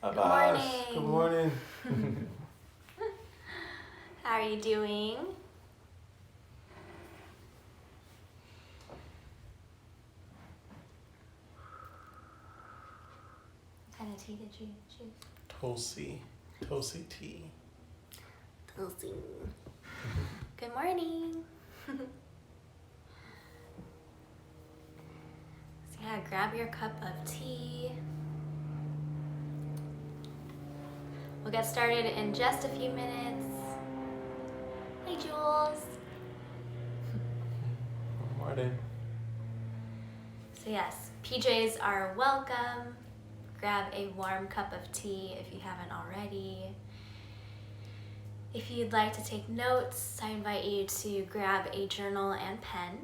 Good morning. Good morning. How are you doing? What kind of tea did you choose? Tulsi tea. Tulsi. Good morning. So yeah, grab your cup of tea. We'll get started in just a few minutes. Hey, Jules. Good morning. So yes, PJs are welcome. Grab a warm cup of tea if you haven't already. If you'd like to take notes, I invite you to grab a journal and pen.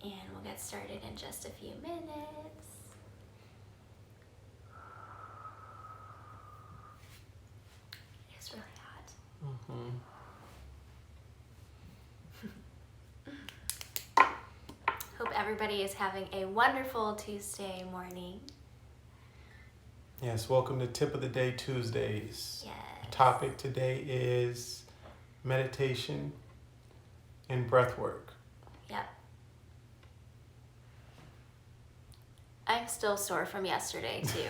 And we'll get started in just a few minutes. It's really hot. Hope everybody is having a wonderful Tuesday morning. Yes, welcome to Tip of the Day Tuesdays. Yes. The topic today is meditation and breathwork. Yep. I'm still sore from yesterday too.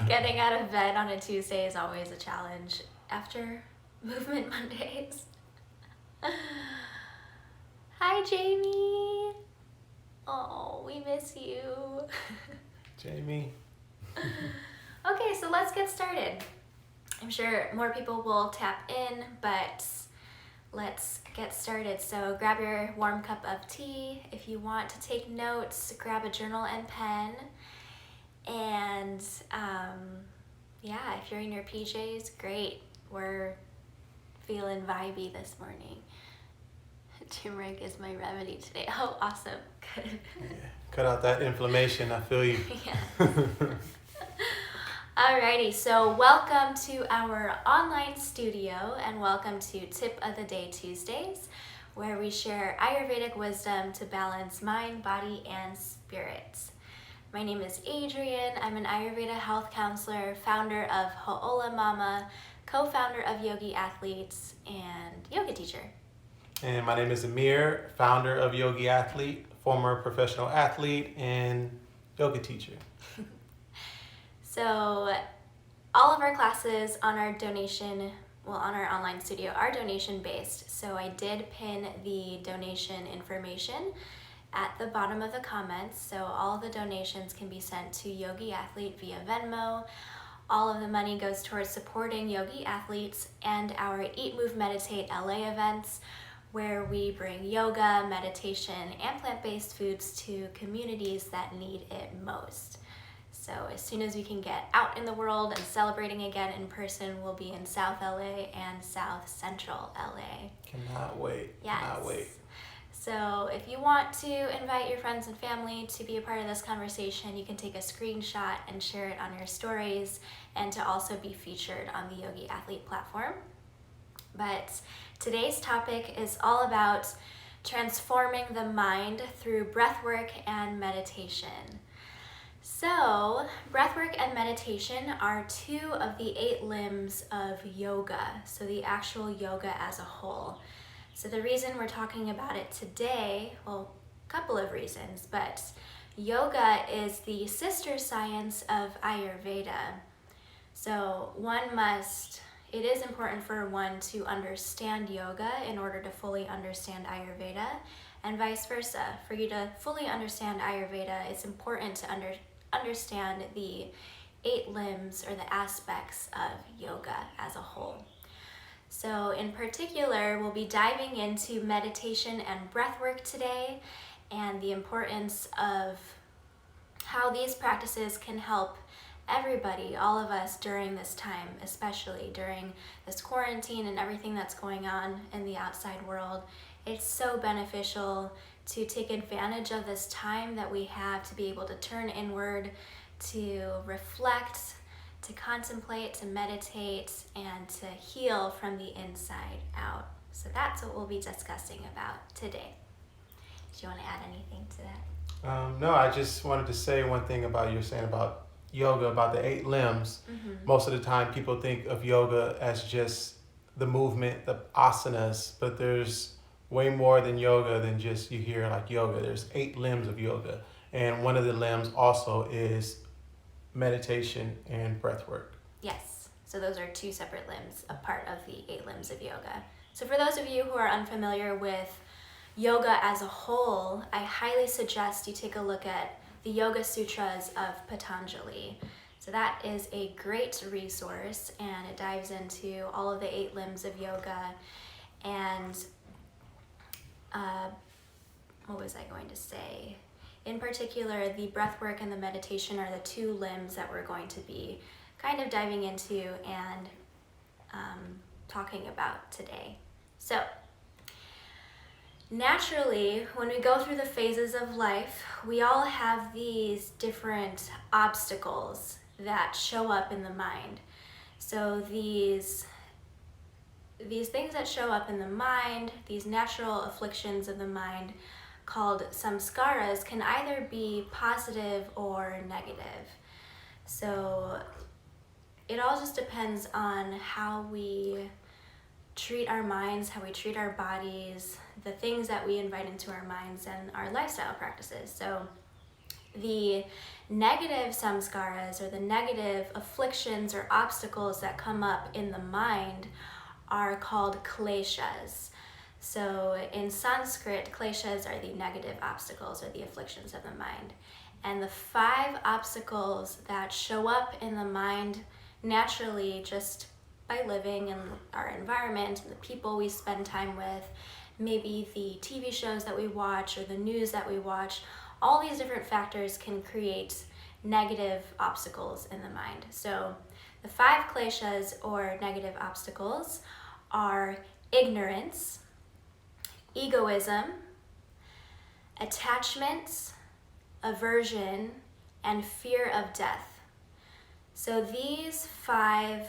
Getting out of bed on a Tuesday is always a challenge after Movement Mondays. Hi, Jamie. Oh, we miss you. Jamie. Okay, so let's get started. I'm sure more people will tap in, but let's get started. So grab your warm cup of tea. If you want to take notes, grab a journal and pen. And yeah, if you're in your PJs, great. We're feeling vibey this morning. Turmeric is my remedy today. Oh, awesome. Good. Yeah. Cut out that inflammation. I feel you. Yeah. Alrighty, so welcome to our online studio and welcome to Tip of the Day Tuesdays, where we share Ayurvedic wisdom to balance mind, body, and spirit. My name is Adrienne. I'm an Ayurveda health counselor, founder of hoolamamma, co-founder of Yogi Athlete, and yoga teacher. And my name is Amir, founder of Yogi Athlete, former professional athlete, and yoga teacher. So all of our classes on our on our online studio are donation based. So I did pin the donation information at the bottom of the comments. So all the donations can be sent to Yogi Athlete via Venmo. All of the money goes towards supporting Yogi Athletes and our Eat, Move, Meditate LA events, where we bring yoga, meditation, and plant-based foods to communities that need it most. So as soon as we can get out in the world and celebrating again in person, we'll be in South LA and South Central LA. Cannot wait. Yes. Cannot wait. So if you want to invite your friends and family to be a part of this conversation, you can take a screenshot and share it on your stories, and to also be featured on the Yogi Athlete platform. But today's topic is all about transforming the mind through breathwork and meditation. So, breathwork and meditation are two of the 8 limbs of yoga, so the actual yoga as a whole. So the reason we're talking about it today, well, a couple of reasons, but yoga is the sister science of Ayurveda. So it is important for one to understand yoga in order to fully understand Ayurveda, and vice versa. For you to fully understand Ayurveda, it's important to understand the 8 limbs or the aspects of yoga as a whole. So in particular, we'll be diving into meditation and breathwork today, and the importance of how these practices can help everybody, all of us, during this time, especially during this quarantine and everything that's going on in the outside world. It's so beneficial to take advantage of this time that we have to be able to turn inward, to reflect, to contemplate, to meditate, and to heal from the inside out. So that's what we'll be discussing about today. Do you want to add anything to that? No, I just wanted to say one thing about you were saying about yoga, about the 8 limbs. Mm-hmm. Most of the time, people think of yoga as just the movement, the asanas, but there's way more than yoga than just you hear like yoga. There's 8 limbs of yoga, and one of the limbs also is meditation and breathwork. Yes, so those are 2 separate limbs, a part of the 8 limbs of yoga. So for those of you who are unfamiliar with yoga as a whole, I highly suggest you take a look at the Yoga Sutras of Patanjali. So that is a great resource, and it dives into all of the 8 limbs of yoga. And what was I going to say? In particular, the breathwork and the meditation are the 2 limbs that we're going to be kind of diving into and talking about today. So, naturally, when we go through the phases of life, we all have these different obstacles that show up in the mind. So these things that show up in the mind, these natural afflictions of the mind called samskaras, can either be positive or negative. So it all just depends on how we treat our minds, how we treat our bodies, the things that we invite into our minds, and our lifestyle practices. So the negative samskaras, or the negative afflictions or obstacles that come up in the mind, are called kleshas. So in Sanskrit, kleshas are the negative obstacles or the afflictions of the mind. And the 5 obstacles that show up in the mind naturally just by living in our environment and the people we spend time with, maybe the TV shows that we watch or the news that we watch, all these different factors can create negative obstacles in the mind. So the 5 kleshas, or negative obstacles, are ignorance, egoism, attachment, aversion, and fear of death. So these five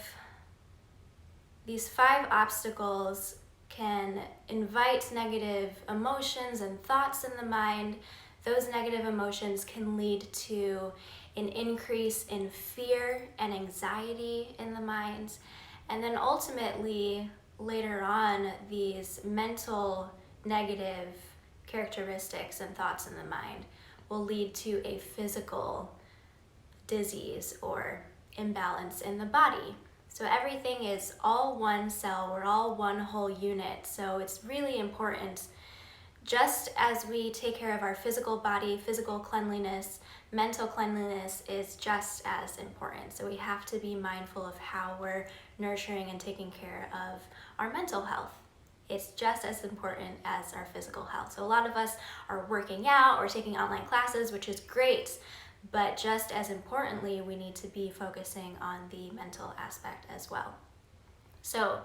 obstacles can invite negative emotions and thoughts in the mind. Those negative emotions can lead to an increase in fear and anxiety in the mind. And then ultimately, later on, these mental negative characteristics and thoughts in the mind will lead to a physical disease or imbalance in the body. So everything is all one cell, we're all one whole unit. So it's really important, just as we take care of our physical body, physical cleanliness, mental cleanliness is just as important. So we have to be mindful of how we're nurturing and taking care of our mental health. It's just as important as our physical health. So a lot of us are working out or taking online classes, which is great, but just as importantly, we need to be focusing on the mental aspect as well. So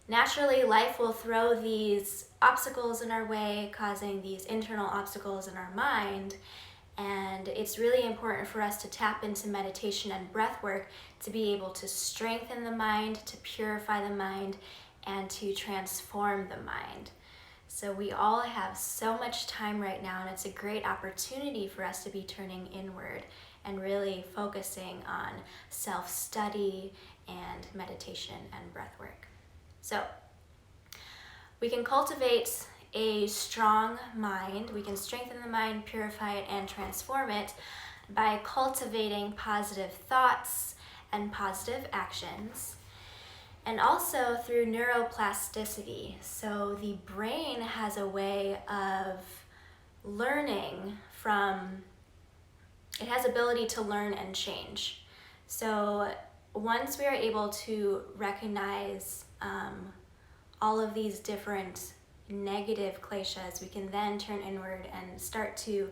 naturally, life will throw these obstacles in our way, causing these internal obstacles in our mind. And it's really important for us to tap into meditation and breath work to be able to strengthen the mind, to purify the mind, and to transform the mind. So we all have so much time right now, and it's a great opportunity for us to be turning inward and really focusing on self-study and meditation and breath work. So we can cultivate a strong mind. We can strengthen the mind, purify it, and transform it by cultivating positive thoughts and positive actions, and also through neuroplasticity. So the brain has a way of learning it has ability to learn and change. So once we are able to recognize all of these different negative kleshas, we can then turn inward and start to,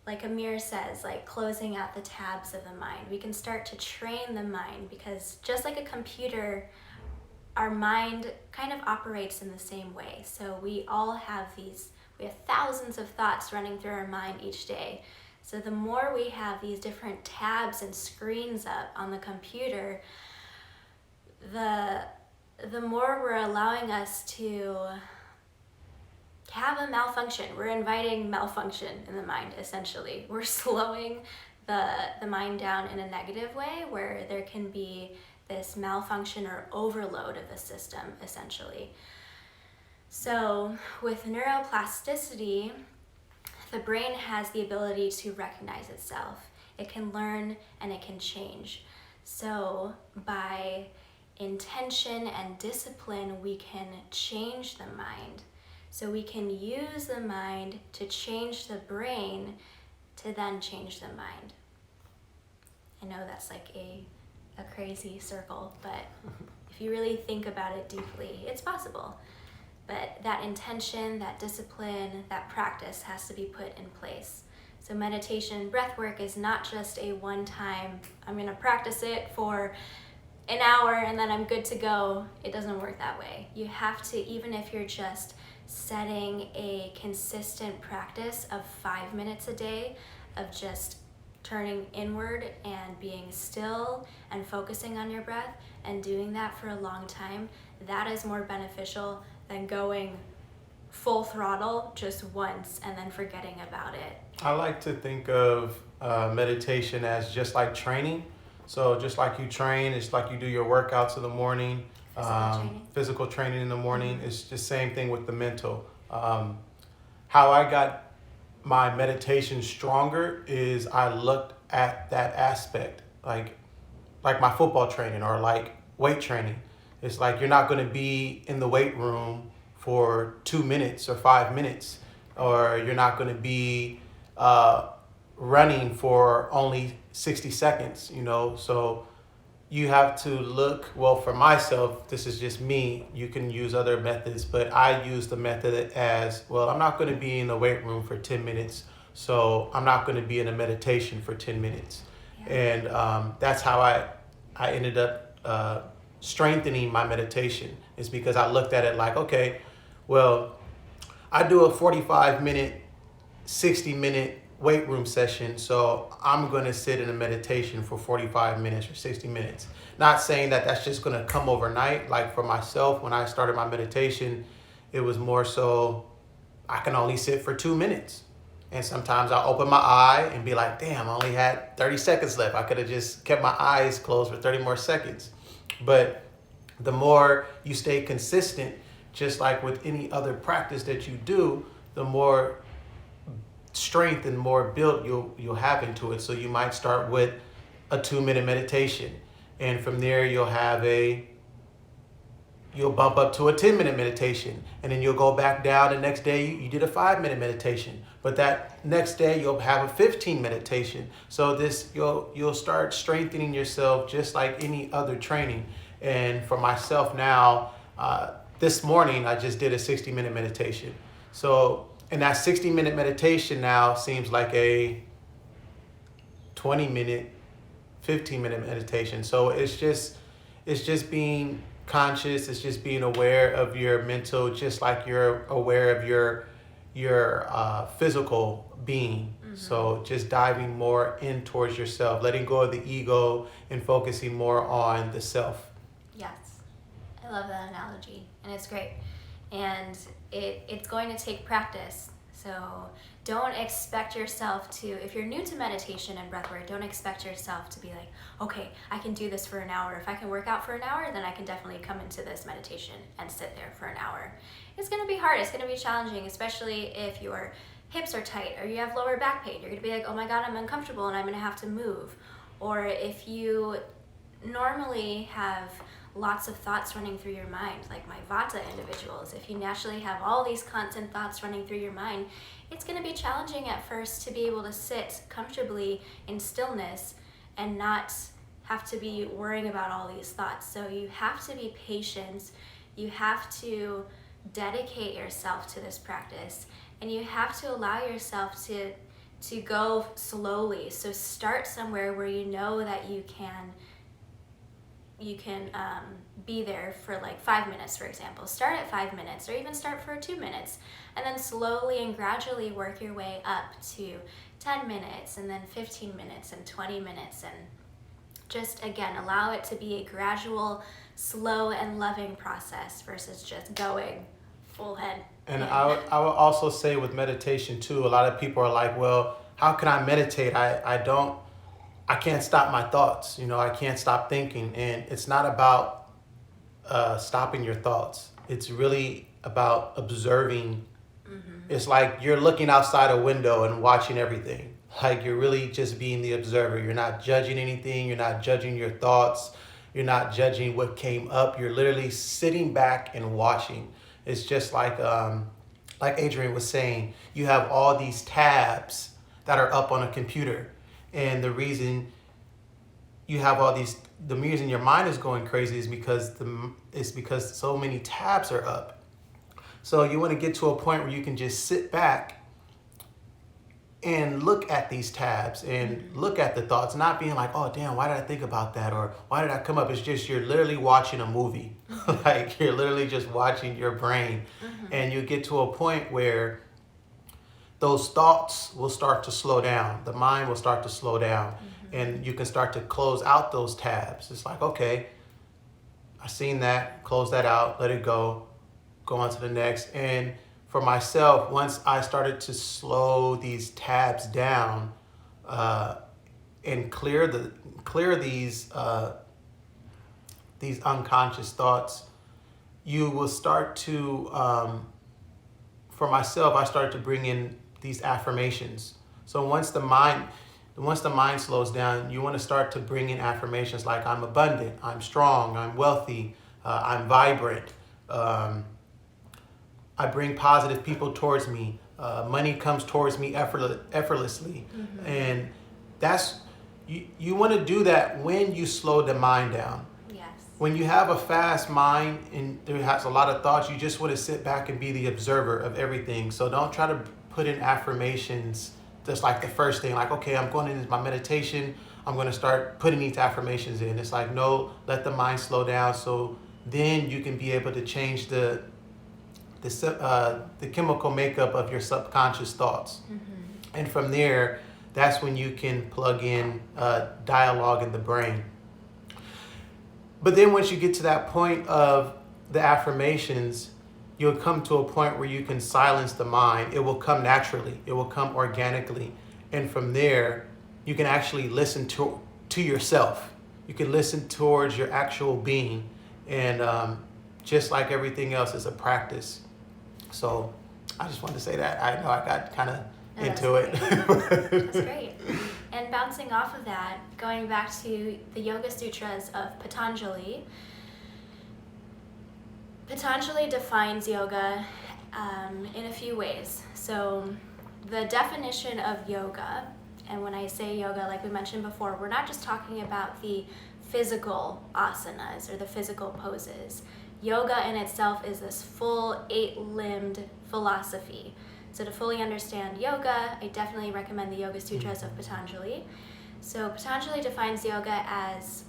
like Amir says, like closing out the tabs of the mind. We can start to train the mind, because just like a computer, our mind kind of operates in the same way. So we have thousands of thoughts running through our mind each day. So the more we have these different tabs and screens up on the computer, the more we're allowing us to have a malfunction. We're inviting malfunction in the mind, essentially. We're slowing the mind down in a negative way where there can be this malfunction or overload of the system, essentially. So with neuroplasticity, the brain has the ability to recognize itself. It can learn and it can change. So by intention and discipline, we can change the mind. So we can use the mind to change the brain to then change the mind. I know that's like a crazy circle, but if you really think about it deeply, it's possible. But that intention, that discipline, that practice has to be put in place. So meditation and breathwork is not just a one-time, I'm gonna practice it for an hour and then I'm good to go. It doesn't work that way. You have to, even if you're just setting a consistent practice of 5 minutes a day of just turning inward and being still and focusing on your breath and doing that for a long time, that is more beneficial than going full throttle just once and then forgetting about it. I like to think of meditation as just like training. So just like you train, it's like you do your workouts in the morning, physical training in the morning. Mm-hmm. It's the same thing with the mental. How I got my meditation stronger is I looked at that aspect, like my football training or like weight training. It's like you're not going to be in the weight room for 2 minutes or 5 minutes, or you're not going to be running for only 60 seconds, you know. So you have to look, well, for myself, this is just me, you can use other methods, but I use the method as, well, I'm not going to be in the weight room for 10 minutes, so I'm not going to be in a meditation for 10 minutes. Yeah. And that's how I ended up strengthening my meditation, is because I looked at it like, okay, well, I do a 45-minute, 60-minute weight room session, so I'm going to sit in a meditation for 45 minutes or 60 minutes. Not saying that that's just going to come overnight. Like for myself, when I started my meditation, it was more so I can only sit for 2 minutes. And sometimes I'll open my eye and be like, damn, I only had 30 seconds left. I could have just kept my eyes closed for 30 more seconds. But the more you stay consistent, just like with any other practice that you do, the more strength and more built you'll have into it. So you might start with a 2-minute meditation, and from there you'll bump up to a 10-minute meditation, and then you'll go back down. The next day you did a 5-minute meditation, but that next day you'll have a 15 meditation. So this you'll start strengthening yourself just like any other training. And for myself now, this morning I just did a 60-minute meditation. So and that 60-minute meditation now seems like a 20-minute, 15-minute meditation. So it's just being conscious. It's just being aware of your mental, just like you're aware of your physical being. Mm-hmm. So just diving more in towards yourself, letting go of the ego and focusing more on the self. Yes, I love that analogy, and it's great. And it's going to take practice. So don't expect yourself to, if you're new to meditation and breathwork, don't expect yourself to be like, okay, I can do this for an hour. If I can work out for an hour, then I can definitely come into this meditation and sit there for an hour. It's going to be hard. It's going to be challenging, especially if your hips are tight or you have lower back pain. You're going to be like, oh my God, I'm uncomfortable and I'm going to have to move. Or if you normally have lots of thoughts running through your mind, like my Vata individuals, if you naturally have all these constant thoughts running through your mind, it's going to be challenging at first to be able to sit comfortably in stillness and not have to be worrying about all these thoughts. So you have to be patient, you have to dedicate yourself to this practice, and you have to allow yourself to go slowly. So start somewhere where you know that you can be there for like 5 minutes, for example. Start at 5 minutes, or even start for 2 minutes, and then slowly and gradually work your way up to 10 minutes, and then 15 minutes, and 20 minutes, and just, again, allow it to be a gradual, slow, and loving process versus just going full head And I would also say with meditation too, a lot of people are like, well, how can I meditate? I can't stop my thoughts. I can't stop thinking. And it's not about stopping your thoughts. It's really about observing. It's like you're looking outside a window and watching everything. Like you're really just being the observer. You're not judging anything. You're not judging your thoughts. You're not judging what came up. You're literally sitting back and watching. It's just like Adrian was saying, you have all these tabs that are up on a computer. And the reason you have the reason your mind is going crazy is because so many tabs are up. So you want to get to a point where you can just sit back and look at these tabs and look at the thoughts, not being like, oh damn, why did I think about that? Or why did I come up? It's just you're literally watching a movie. Like you're literally just watching your brain. And you get to a point where those thoughts will start to slow down. The mind will start to slow down. And you can start to close out those tabs. It's like, okay, I seen that, close that out, let it go on to the next. And for myself, once I started to slow these tabs down and clear these unconscious thoughts, you will start to, for myself, I started to bring in these affirmations. So once the mind slows down, you want to start to bring in affirmations like I'm abundant, I'm strong, I'm wealthy, I'm vibrant. I bring positive people towards me. Money comes towards me effortlessly. And that's, you want to do that when you slow the mind down. Yes. When you have a fast mind and there has a lot of thoughts, you just want to sit back and be the observer of everything. So don't try to put in affirmations just like the first thing, like, okay, I'm going into my meditation, I'm going to start putting these affirmations in. It's like, no, let the mind slow down so then you can be able to change the chemical makeup of your subconscious thoughts. And from there, that's when you can plug in dialogue in the brain. But then once you get to that point of the affirmations, you'll come to a point where you can silence the mind. It will come naturally. It will come organically. And from there, you can actually listen to yourself. You can listen towards your actual being. And just like everything else, it's a practice. So I just wanted to say that. I know I got kind of into it. That's great. And bouncing off of that, going back to the Yoga Sutras of Patanjali, Patanjali defines yoga in a few ways. So the definition of yoga, and when I say yoga, like we mentioned before, we're not just talking about the physical asanas or the physical poses. Yoga in itself is this full 8-limbed philosophy. So to fully understand yoga, I definitely recommend the Yoga Sutras of Patanjali. So Patanjali defines yoga as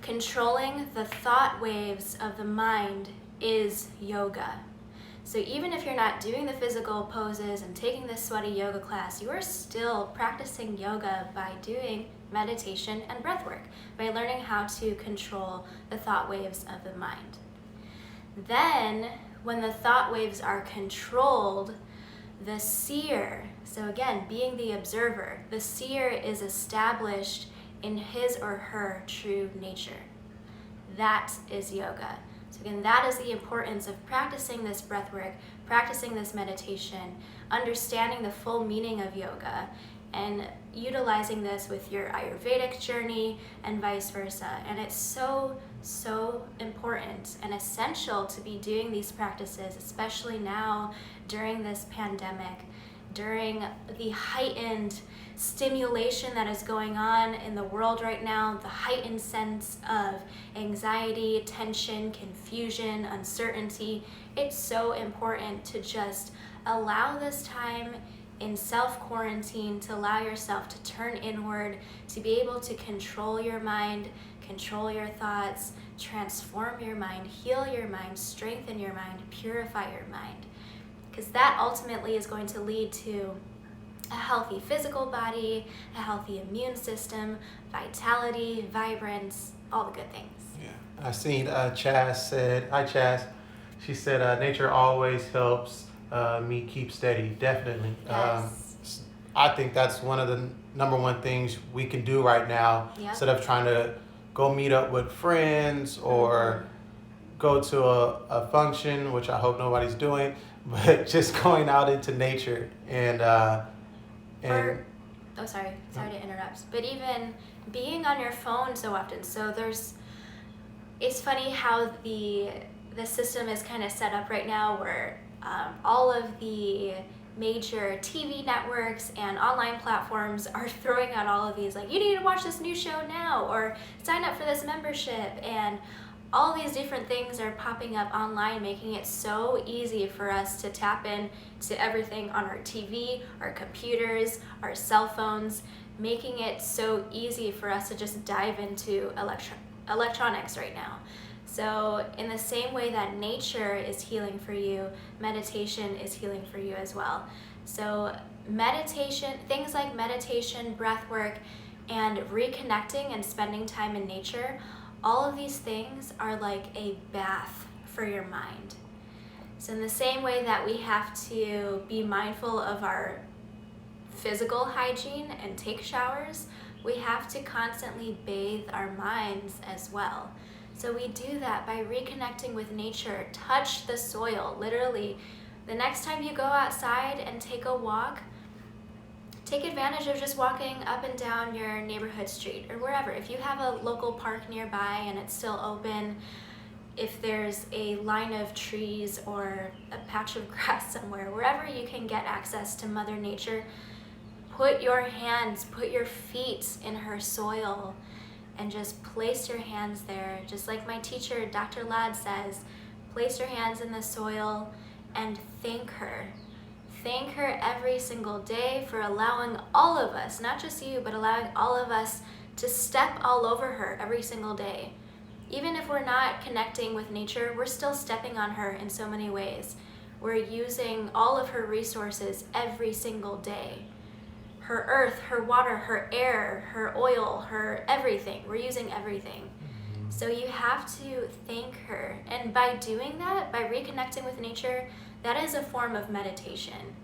controlling the thought waves of the mind is yoga. So even if you're not doing the physical poses and taking this sweaty yoga class, you are still practicing yoga by doing meditation and breathwork, by learning how to control the thought waves of the mind. Then, when the thought waves are controlled, the seer, so again, being the observer, the seer is established in his or her true nature. That is yoga. So again, that is the importance of practicing this breathwork, practicing this meditation, understanding the full meaning of yoga, and utilizing this with your Ayurvedic journey and vice versa. And it's so, so important and essential to be doing these practices, especially now during this pandemic, during the heightened stimulation that is going on in the world right now, the heightened sense of anxiety, tension, confusion, uncertainty. It's so important to just allow this time in self-quarantine, to allow yourself to turn inward, to be able to control your mind, control your thoughts, transform your mind, heal your mind, strengthen your mind, purify your mind. Because that ultimately is going to lead to a healthy physical body, a healthy immune system, vitality, vibrance, all the good things. Yeah, I seen Chaz said, hi Chaz, She said, nature always helps me keep steady. Definitely. Yes. I think that's one of the number one things we can do right now. Yep. Instead of trying to go meet up with friends or go to a function, which I hope nobody's doing, but just going out into nature and sorry to interrupt, but even being on your phone so often. So it's funny how the system is kind of set up right now where all of the major TV networks and online platforms are throwing out all of these, like, you need to watch this new show now, or sign up for this membership, and all these different things are popping up online, making it so easy for us to tap in to everything on our TV, our computers, our cell phones, making it so easy for us to just dive into electronics right now. So in the same way that nature is healing for you, meditation is healing for you as well. So meditation, things like meditation, breath work, and reconnecting and spending time in nature, all of these things are like a bath for your mind. So in the same way that we have to be mindful of our physical hygiene and take showers, we have to constantly bathe our minds as well. So we do that by reconnecting with nature. Touch the soil, literally. The next time you go outside and take a walk, take advantage of just walking up and down your neighborhood street or wherever. If you have a local park nearby and it's still open, if there's a line of trees or a patch of grass somewhere, wherever you can get access to Mother Nature, put your hands, put your feet in her soil and just place your hands there. Just like my teacher, Dr. Ladd, says, place your hands in the soil and thank her. Thank her every single day for allowing all of us, not just you, but allowing all of us to step all over her every single day. Even if we're not connecting with nature, we're still stepping on her in so many ways. We're using all of her resources every single day. Her earth, her water, her air, her oil, her everything. We're using everything. So you have to thank her. And by doing that, by reconnecting with nature, that is a form of meditation.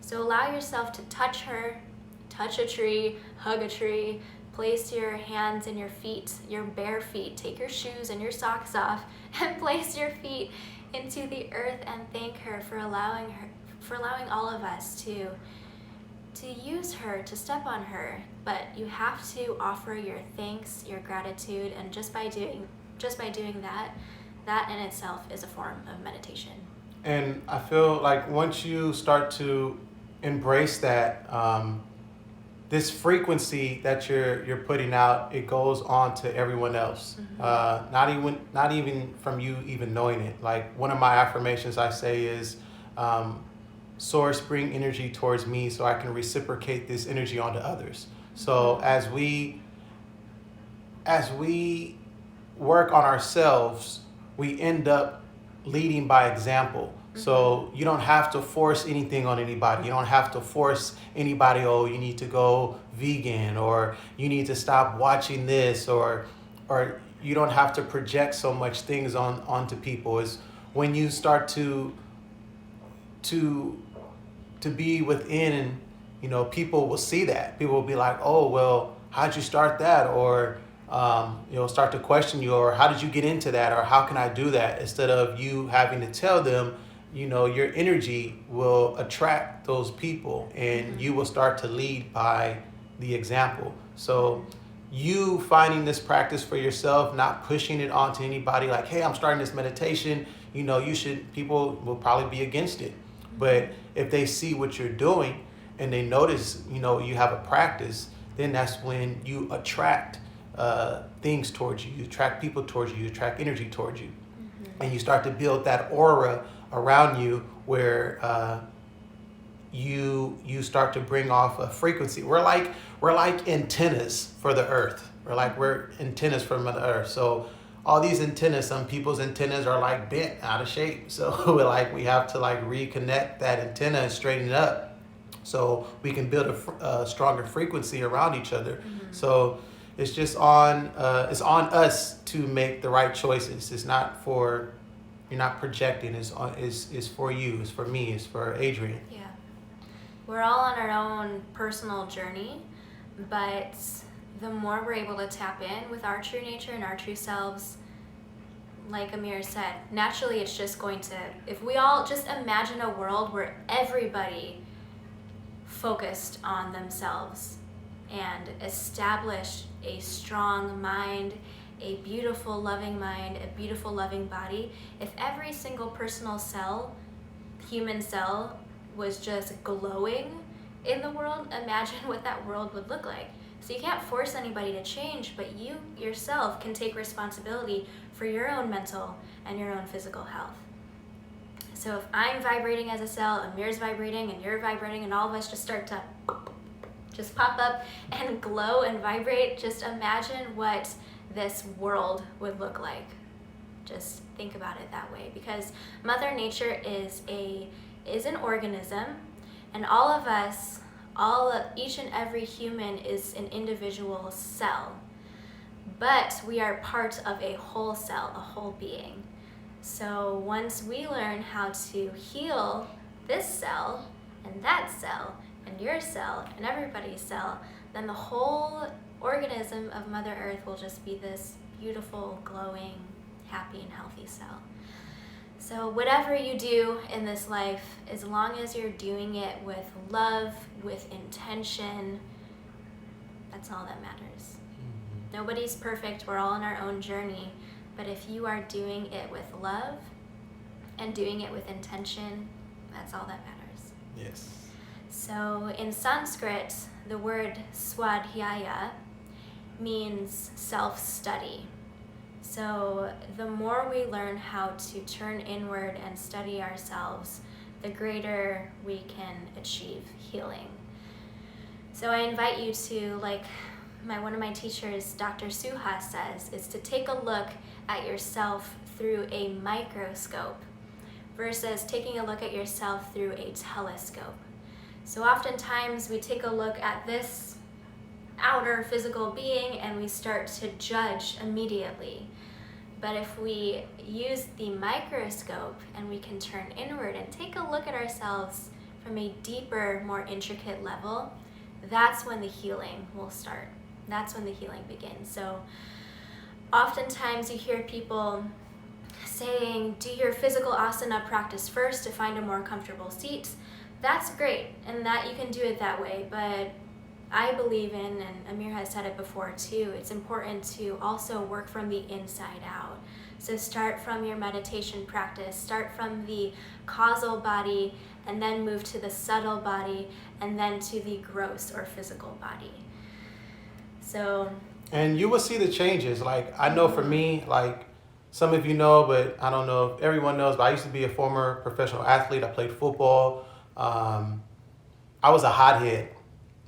So allow yourself to touch her, touch a tree, hug a tree, place your hands and your feet, your bare feet, take your shoes and your socks off, and place your feet into the earth and thank her for allowing all of us to use her, to step on her. But you have to offer your thanks, your gratitude, and just by doing that in itself is a form of meditation. And I feel like once you start to embrace that, this frequency that you're putting out, it goes on to everyone else. Not even from you even knowing it. Like one of my affirmations I say is, source, bring energy towards me so I can reciprocate this energy onto others. So as we work on ourselves, we end up leading by example. So you don't have to force anything on anybody. You don't have to force anybody, oh, you need to go vegan, or you need to stop watching this, or you don't have to project so much things onto people. Is when you start to be within, and people will see that. People will be like, oh, well, how'd you start that? Or start to question you, or how did you get into that, or how can I do that? Instead of you having to tell them, your energy will attract those people, and you will start to lead by the example. So you finding this practice for yourself, not pushing it onto anybody like, hey, I'm starting this meditation, people will probably be against it. But if they see what you're doing and they notice, you have a practice, then that's when you attract things towards you. You attract people towards you. You attract energy towards you. And you start to build that aura around you where you start to bring off a frequency. We're like antennas for the earth. We're antennas for Mother Earth. So all these antennas, some people's antennas are like bent out of shape. So we have to reconnect that antenna and straighten it up so we can build a stronger frequency around each other. So it's just on us to make the right choices. It's not for You're not projecting. Is for you. It's for me. It's for Adrian. Yeah. We're all on our own personal journey, but the more we're able to tap in with our true nature and our true selves, like Amir said, naturally it's just going to, if we all just imagine a world where everybody focused on themselves and established a strong mind, a beautiful loving mind, a beautiful loving body, if every single personal cell, human cell, was just glowing in the world, imagine what that world would look like. So you can't force anybody to change, but you yourself can take responsibility for your own mental and your own physical health. So if I'm vibrating as a cell, Amir's vibrating, and you're vibrating, and all of us just start to just pop up and glow and vibrate, just imagine what this world would look like. Just think about it that way, because Mother Nature is an organism, and all of us, each and every human is an individual cell, but we are part of a whole cell, a whole being. So once we learn how to heal this cell and that cell and your cell and everybody's cell, then the whole organism of Mother Earth will just be this beautiful, glowing, happy and healthy cell. So whatever you do in this life, as long as you're doing it with love, with intention, that's all that matters. Nobody's perfect, we're all on our own journey, but if you are doing it with love and doing it with intention, that's all that matters. Yes. So in Sanskrit, the word swadhyaya means self-study. So the more we learn how to turn inward and study ourselves, the greater we can achieve healing. So I invite you to, like one of my teachers, Dr. Suha, says, is to take a look at yourself through a microscope versus taking a look at yourself through a telescope. So oftentimes we take a look at this outer physical being and we start to judge immediately. But if we use the microscope and we can turn inward and take a look at ourselves from a deeper, more intricate level, that's when the healing will start. That's when the healing begins. So oftentimes you hear people saying, do your physical asana practice first to find a more comfortable seat. That's great, and that you can do it that way, but I believe in, and Amir has said it before too, it's important to also work from the inside out. So start from your meditation practice, start from the causal body, and then move to the subtle body, and then to the gross or physical body. So. And you will see the changes. Like, I know for me, like some of you know, but I don't know if everyone knows, but I used to be a former professional athlete. I played football. I was a hothead.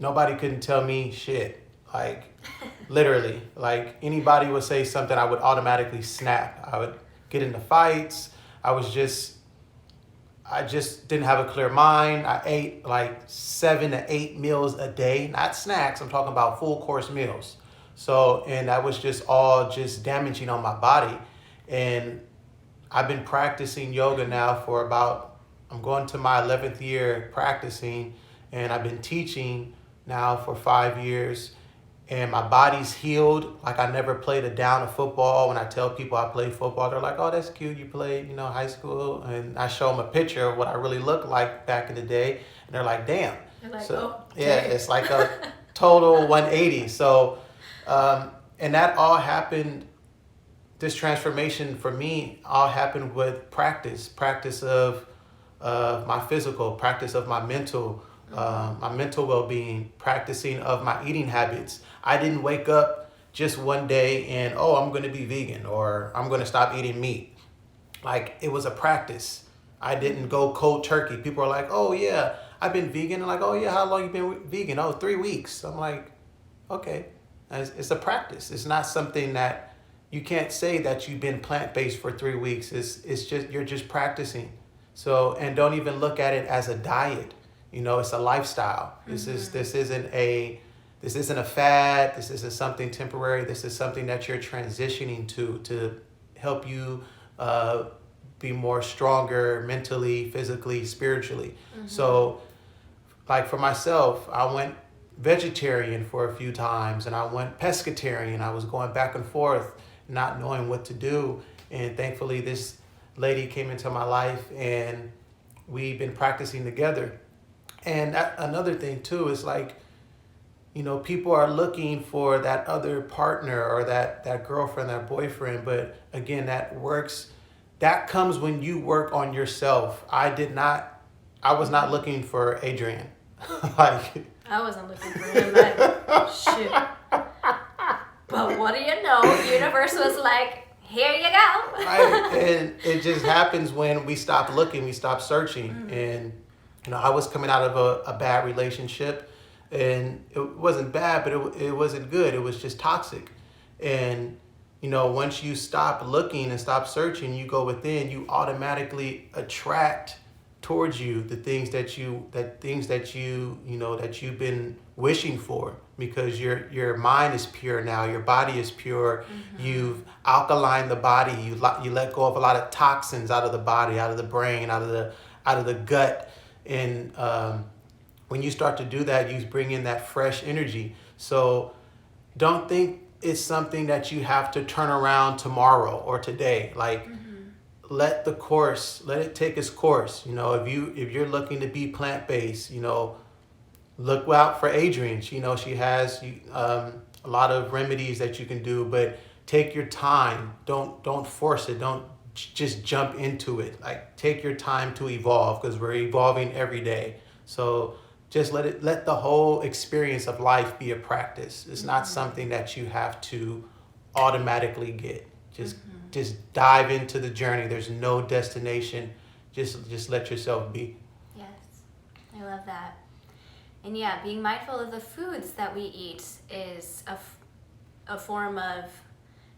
Nobody couldn't tell me shit. Like, literally. Like, anybody would say something, I would automatically snap. I would get into fights. I just didn't have a clear mind. I ate like 7 to 8 meals a day. Not snacks, I'm talking about full course meals. So, and that was just all just damaging on my body. And I've been practicing yoga now for I'm going to my 11th year practicing, and I've been teaching now for 5 years, and my body's healed. Like, I never played a down of football. When I tell people I played football, they're like, oh, that's cute. You played, high school. And I show them a picture of what I really looked like back in the day. And they're like, damn. You're like, so, oh, yeah, it's like a total 180. So, and that all happened, this transformation for me all happened with practice of my physical, practice of my mental well-being, practicing of my eating habits. I didn't wake up just one day and, I'm going to be vegan or I'm going to stop eating meat. Like, it was a practice. I didn't go cold turkey. People are like, oh yeah, I've been vegan. I'm like, oh yeah, how long you been vegan? 3 weeks. I'm like, okay. It's a practice. It's not something that you can't say that you've been plant-based for 3 weeks. It's just, you're just practicing. So, and don't even look at it as a diet. It's a lifestyle. This isn't a fad. This isn't something temporary. This is something that you're transitioning to help you be more stronger mentally, physically, spiritually. So like for myself, I went vegetarian for a few times and I went pescatarian. I was going back and forth, not knowing what to do. And thankfully, this lady came into my life and we've been practicing together. And another thing too is like, people are looking for that other partner or that girlfriend, that boyfriend. But again, that comes when you work on yourself. I was not looking for Adrian. Like, I wasn't looking for him either. Shoot. But what do you know? Universe was like, here you go. right? And it just happens when we stop looking, we stop searching. And, I was coming out of a bad relationship, and it wasn't bad, but it wasn't good. It was just toxic. And, once you stop looking and stop searching, you go within, you automatically attract towards you the things that you've been wishing for, because your mind is pure now, your body is pure. You've alkalined the body, you let go of a lot of toxins out of the body, out of the brain, out of the gut. And when you start to do that, you bring in that fresh energy. So don't think it's something that you have to turn around tomorrow or today. Like, let it take its course. If you're looking to be plant-based, look out for Adrienne. She has a lot of remedies that you can do, but take your time. Don't force it. Don't just jump into it. Like, take your time to evolve, because we're evolving every day. So just let the whole experience of life be a practice. It's not something that you have to automatically get. Just dive into the journey. There's no destination. Just let yourself be. Yes, I love that. And yeah, being mindful of the foods that we eat is a form of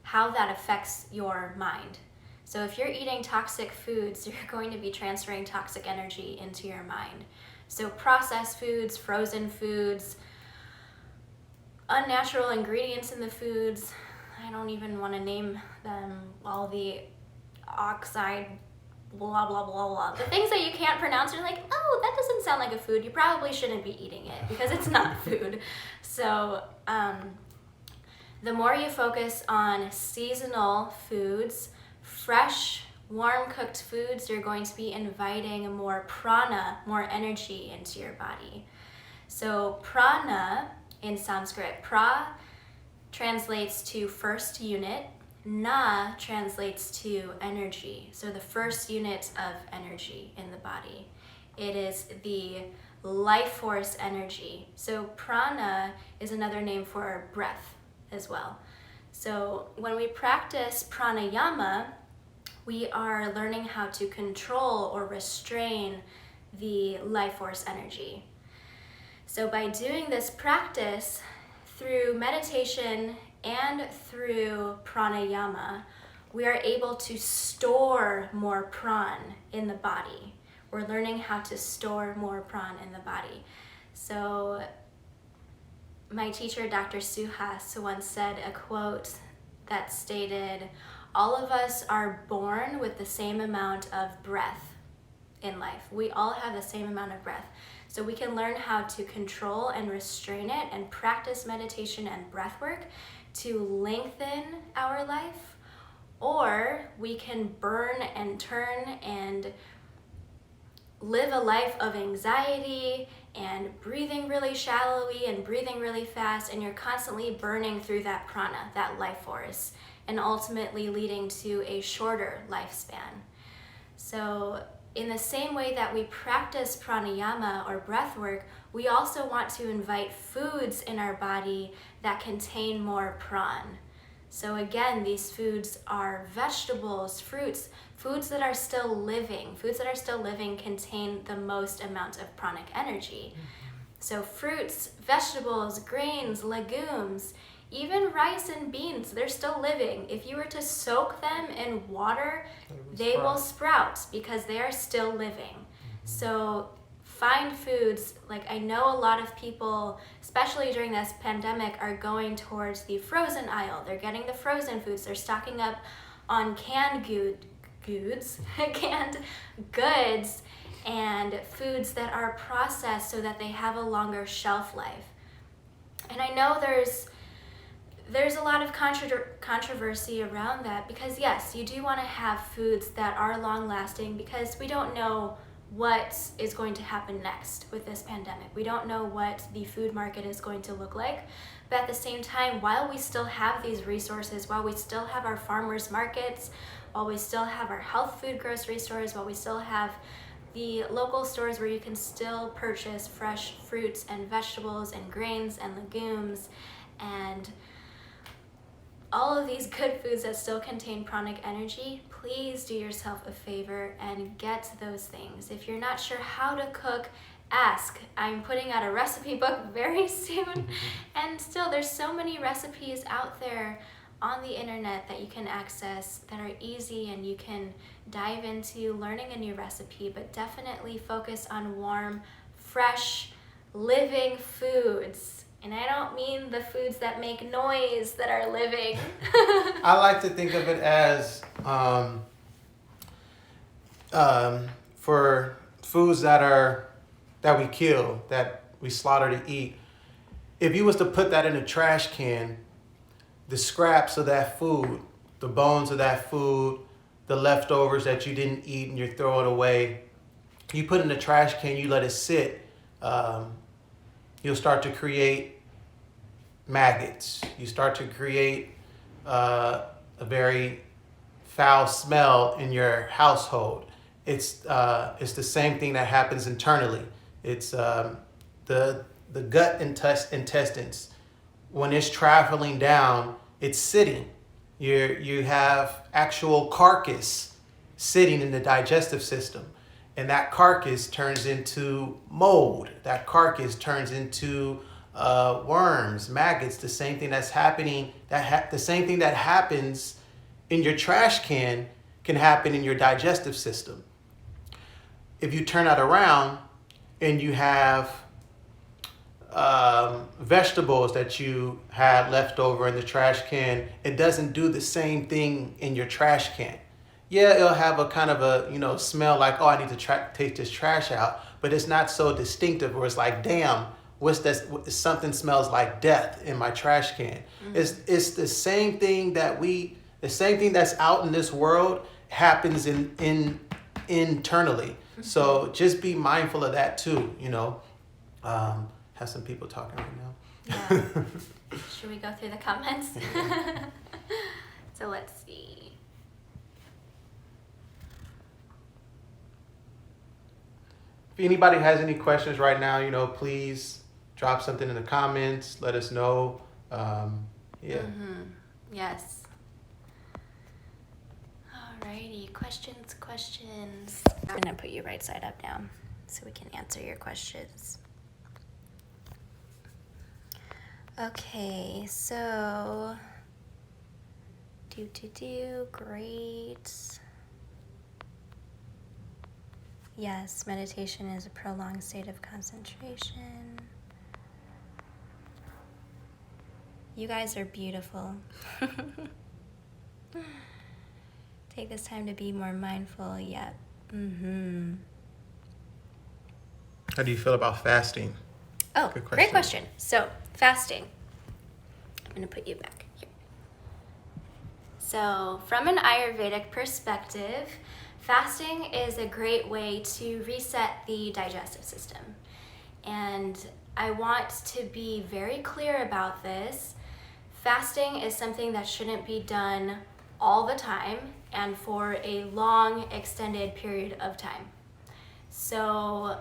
how that affects your mind. So if you're eating toxic foods, you're going to be transferring toxic energy into your mind. So processed foods, frozen foods, unnatural ingredients in the foods, I don't even want to name them, all the oxide, blah, blah, blah, blah. The things that you can't pronounce, you're like, oh, that doesn't sound like a food. You probably shouldn't be eating it because it's not food. So the more you focus on seasonal foods, fresh, warm cooked foods, you're going to be inviting more prana, more energy into your body. So prana in Sanskrit, pra translates to first unit, na translates to energy. So the first unit of energy in the body. It is the life force energy. So prana is another name for breath as well. So when we practice pranayama, we are learning how to control or restrain the life force energy. So by doing this practice through meditation and through pranayama, we are able to store more pran in the body. We're learning how to store more pran in the body. So my teacher, Dr. Suhas, once said a quote that stated, all of us are born with the same amount of breath in life. We all have the same amount of breath. So we can learn how to control and restrain it and practice meditation and breathwork to lengthen our life, or we can burn and turn and live a life of anxiety and breathing really shallowly and breathing really fast, and you're constantly burning through that prana, that life force, and ultimately leading to a shorter lifespan. So in the same way that we practice pranayama or breath work, we also want to invite foods in our body that contain more pran. So again, these foods are vegetables, fruits, foods that are still living. Foods that are still living contain the most amount of pranic energy. So fruits, vegetables, grains, legumes, even rice and beans, they're still living. If you were to soak them in water, they will sprout because they are still living. So find foods, like I know a lot of people, especially during this pandemic, are going towards the frozen aisle. They're getting the frozen foods. They're stocking up on canned foods, canned goods, and foods that are processed so that they have a longer shelf life. And I know there's a lot of controversy around that, because yes, you do want to have foods that are long lasting, because we don't know what is going to happen next with this pandemic. We don't know what the food market is going to look like. But at the same time, while we still have these resources, while we still have our farmers markets, while we still have our health food grocery stores, while we still have the local stores where you can still purchase fresh fruits and vegetables and grains and legumes and all of these good foods that still contain pranic energy, please do yourself a favor and get those things. If you're not sure how to cook, ask. I'm putting out a recipe book very soon, and still there's so many recipes out there on the internet that you can access that are easy, and you can dive into learning a new recipe, but definitely focus on warm, fresh, living foods. And I don't mean the foods that make noise that are living. I like to think of it as for foods that we kill, that we slaughter to eat. If you was to put that in a trash can, the scraps of that food, the bones of that food, the leftovers that you didn't eat and you throw it away, you put it in a trash can, you let it sit, you'll start to create maggots. You start to create a very foul smell in your household. It's the same thing that happens internally. It's the gut intestines. When it's traveling down, it's sitting. You have actual carcass sitting in the digestive system. And that carcass turns into mold. That carcass turns into worms, maggots. The same thing that's happening. The same thing that happens in your trash can happen in your digestive system. If you turn that around and you have vegetables that you had left over in the trash can, it doesn't do the same thing in your trash can. Yeah, it'll have a kind of a smell like, oh, I need to take this trash out, but it's not so distinctive where it's like, damn, what's this? Something smells like death in my trash can. Mm-hmm. It's the same thing the same thing that's out in this world happens in internally. Mm-hmm. So just be mindful of that too. Have some people talking right now. Yeah. Should we go through the comments? So let's see. If anybody has any questions right now, please drop something in the comments. Let us know. Yeah. Mm-hmm. Yes. Alrighty. Questions. I'm gonna put you right side up now so we can answer your questions. Okay, so great. Yes, meditation is a prolonged state of concentration. You guys are beautiful. Take this time to be more mindful. Yep. Mm-hmm. How do you feel about fasting? Oh, great question. So, fasting. I'm going to put you back here. So, from an Ayurvedic perspective, fasting is a great way to reset the digestive system. And I want to be very clear about this. Fasting is something that shouldn't be done all the time and for a long, extended period of time. So,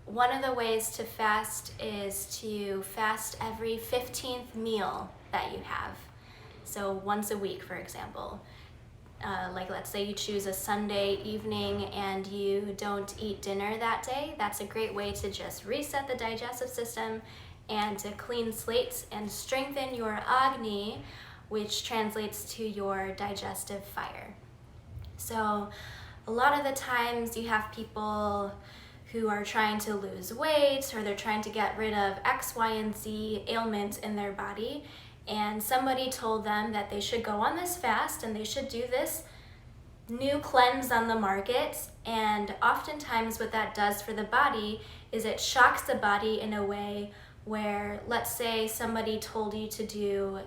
one of the ways to fast is to fast every 15th meal that you have. So once a week, for example. Like let's say you choose a Sunday evening and you don't eat dinner that day. That's a great way to just reset the digestive system and to clean slate and strengthen your Agni, which translates to your digestive fire. So a lot of the times you have people who are trying to lose weight, or they're trying to get rid of X, Y, and Z ailment in their body, and somebody told them that they should go on this fast and they should do this new cleanse on the market, and oftentimes what that does for the body is it shocks the body in a way where, let's say somebody told you to do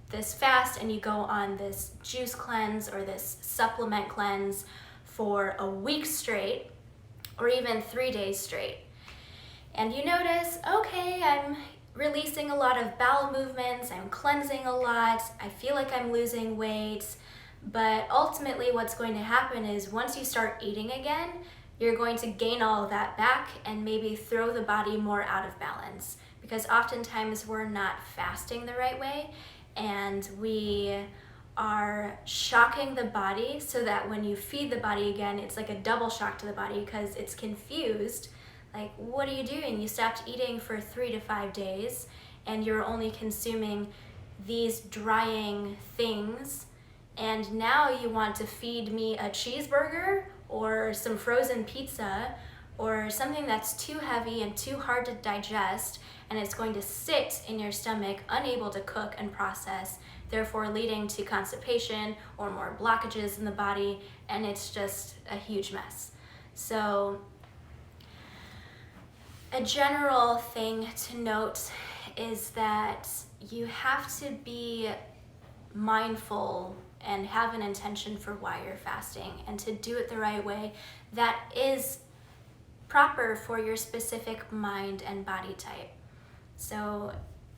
this fast and you go on this juice cleanse or this supplement cleanse for a week straight or even 3 days straight. And you notice, okay, I'm releasing a lot of bowel movements, I'm cleansing a lot, I feel like I'm losing weight, but ultimately what's going to happen is once you start eating again, you're going to gain all of that back and maybe throw the body more out of balance, because oftentimes we're not fasting the right way and we are shocking the body so that when you feed the body again, it's like a double shock to the body because it's confused. Like, what are you doing? You stopped eating for 3 to 5 days and you're only consuming these drying things, and now you want to feed me a cheeseburger or some frozen pizza or something that's too heavy and too hard to digest, and it's going to sit in your stomach unable to cook and process, therefore leading to constipation or more blockages in the body, and it's just a huge mess. So a general thing to note is that you have to be mindful and have an intention for why you're fasting, and to do it the right way that is proper for your specific mind and body type. So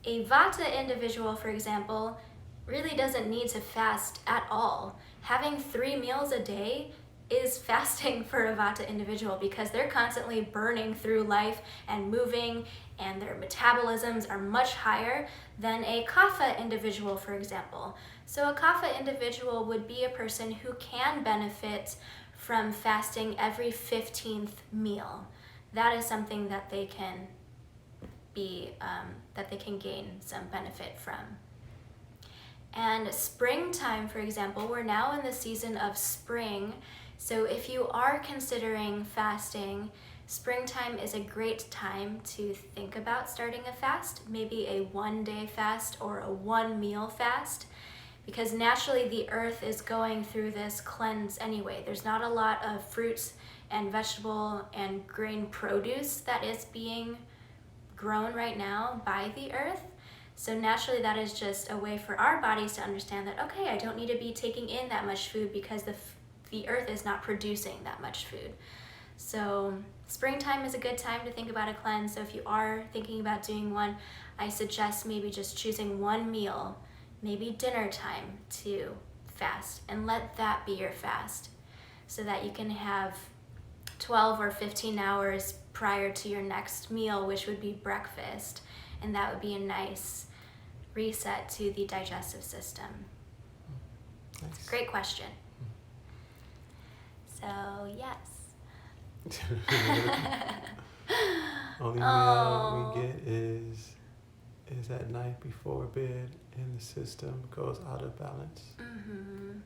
a Vata individual, for example, really doesn't need to fast at all. Having 3 meals a day is fasting for a Vata individual because they're constantly burning through life and moving, and their metabolisms are much higher than a Kapha individual, for example. So a Kapha individual would be a person who can benefit from fasting every 15th meal. That is something that they can gain some benefit from. And springtime, for example, we're now in the season of spring. So if you are considering fasting, springtime is a great time to think about starting a fast, maybe a 1-day fast or a 1-meal fast, because naturally the earth is going through this cleanse anyway. There's not a lot of fruits and vegetable and grain produce that is being grown right now by the earth. So naturally that is just a way for our bodies to understand that, okay, I don't need to be taking in that much food because the earth is not producing that much food. So springtime is a good time to think about a cleanse. So if you are thinking about doing one, I suggest maybe just choosing 1 meal, maybe dinner time, to fast, and let that be your fast so that you can have 12 or 15 hours prior to your next meal, which would be breakfast, and that would be a nice reset to the digestive system. Nice. Great question. So yes. Only meal we get is at night before bed, and the system goes out of balance. Mm-hmm.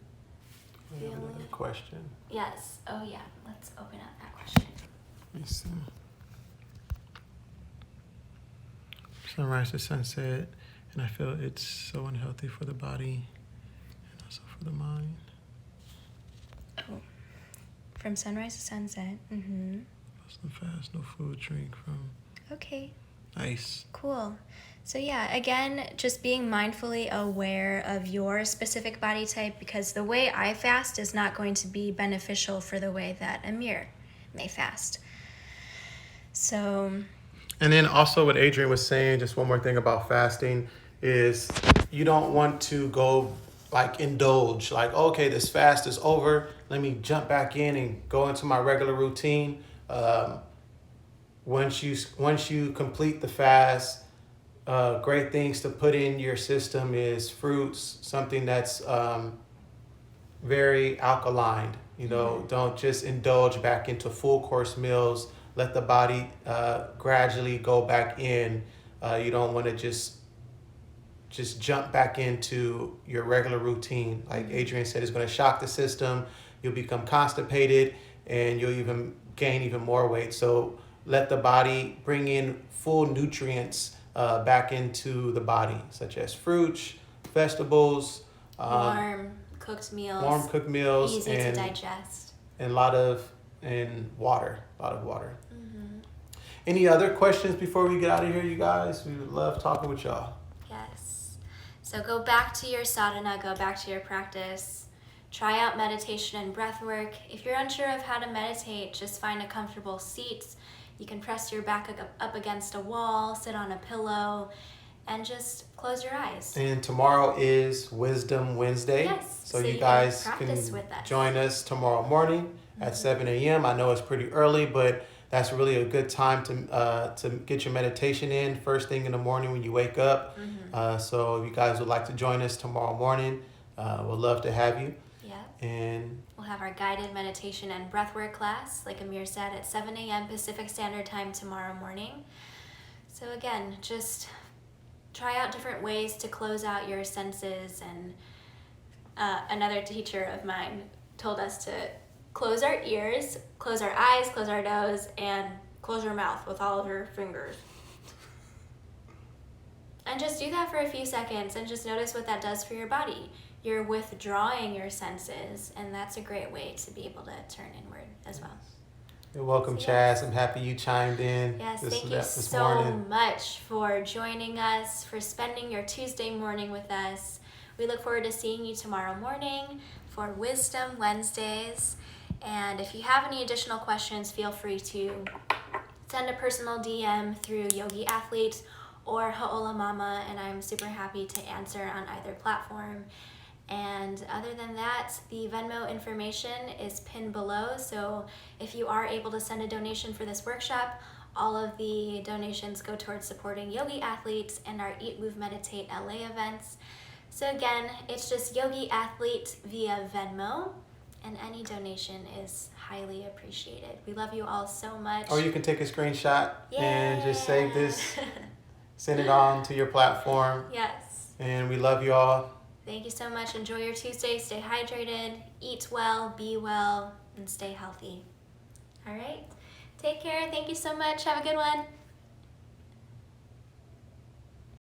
We have another question. Yes. Oh yeah. Let's open up that question. Let me see. Sunrise to sunset, and I feel it's so unhealthy for the body and also for the mind. Oh. From sunrise to sunset. Mm-hmm. No fast, no food, drink from. Okay. Nice. Cool. So yeah, again, just being mindfully aware of your specific body type, because the way I fast is not going to be beneficial for the way that Amir may fast. So. And then also what Adrian was saying, just one more thing about fasting, is you don't want to go indulge, okay, this fast is over, let me jump back in and go into my regular routine. Once you complete the fast, great things to put in your system is fruits, something that's very alkaline. Don't just indulge back into full course meals. Let the body gradually go back in. You don't want to just jump back into your regular routine. Like Adrian said, it's going to shock the system. You'll become constipated and you'll even gain even more weight. So let the body bring in full nutrients back into the body, such as fruits, vegetables. Warm cooked meals. Warm cooked meals. Easy to digest. And water. A lot of water. Mm-hmm. Any other questions before we get out of here, you guys? We would love talking with y'all. Yes. So go back to your sadhana, go back to your practice. Try out meditation and breathwork. If you're unsure of how to meditate, just find a comfortable seat. You can press your back up against a wall, sit on a pillow, and just close your eyes. And tomorrow is Wisdom Wednesday. Yes. So you guys can join us tomorrow morning at 7 a.m. I know it's pretty early, but that's really a good time to get your meditation in first thing in the morning when you wake up. So if you guys would like to join us tomorrow morning, we'd love to have you. Yeah. And we'll have our guided meditation and breathwork class, like Amir said, at 7 a.m. Pacific Standard Time tomorrow morning. So again, just try out different ways to close out your senses. And another teacher of mine told us to close our ears, close our eyes, close our nose, and close your mouth with all of your fingers. And just do that for a few seconds and just notice what that does for your body. You're withdrawing your senses, and that's a great way to be able to turn inward as well. You're welcome, So, Chaz. yes. I'm happy you chimed in. Yes, this thank you so morning. much for joining us, for spending your Tuesday morning with us. We look forward to seeing you tomorrow morning for Wisdom Wednesdays. And if you have any additional questions, feel free to send a personal DM through Yogi Athlete or hoolamamma, and I'm super happy to answer on either platform. And other than that, the Venmo information is pinned below, so if you are able to send a donation for this workshop, all of the donations go towards supporting Yogi Athletes and our Eat, Move, Meditate LA events. So again, it's just Yogi Athlete via Venmo, and any donation is highly appreciated. We love you all so much. Or you can take a screenshot and just save this, send it on to your platform. Yes. And we love you all. Thank you so much. Enjoy your Tuesday. Stay hydrated, eat well, be well, and stay healthy. All right. Take care. Thank you so much. Have a good one.